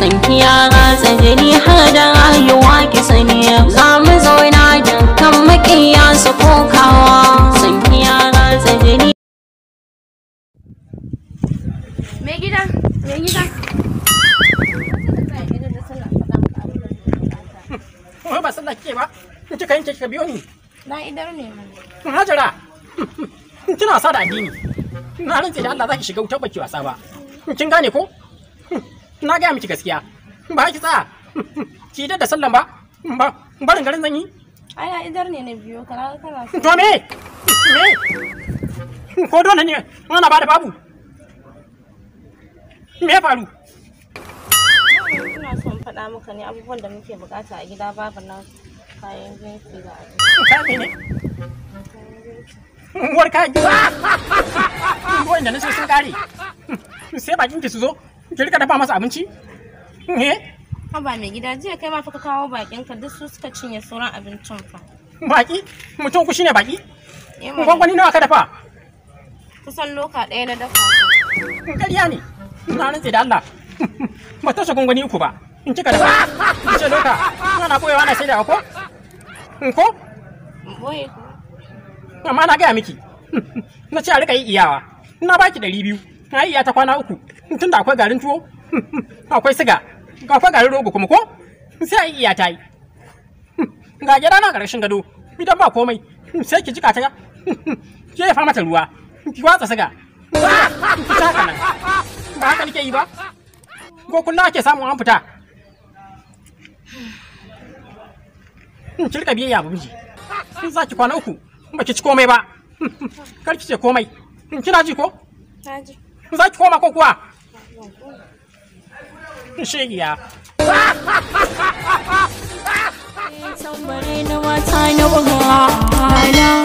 sanki ya ratsa jini har da rayuwa ki sani za mu zauna dukkan makiya su kokawa sanki ya ratsa jini. Me gida wai ba sallah kike ba kika yanke kika biyo ni na idar ne Hajara kina wasa da addini na rantse da Allah zaki shiga wutar baki wasa ba kin gane ko na ga miki gaskiya ba ki tsaya ki da sallan ba barin garin zan yi ai na idar ne na biyo kana to me ko dole ne ana ba da babu me ya faru ina son faɗa maka ne abubuwan da muke bukata a gida babu na kayan girki da abinci ne uwar kayan gida wanda na sun kare sai bakin ki su zo ki rika dafa masa abinci ba mai gida jiya kai ma fa ka kawo bakin ka duk su suka cinye sauran abincin fa baki mutum ku shine baki gwangwani nawa ka dafa kusan loka ɗaya na dafa ƙarya ne na rantse da Allah ba ta gwangwani uku ba in kika dafa ki ce loka ana boyewa na sai da ko boye amma na gaya miki na ce a rika yi iyawa na baki 200 na iya ta kwana 3 tunda akwai garin tuwo akwai siga akwai garin rogo kuma ko sai a iya ta yi ga gida na ƙarshen gado idan ba komai sai ki jika ta ki fa mata ruwa ki watsa siga ki ta kana ba haka nake yi ba ko kullum ake samu an fita ki rika biyayya ba miji za ki kwana 3 ba ki ci komai ba kar ki ce komai kina ji ko naji za ki koma ko kuwa shegiya Somebody know what I know.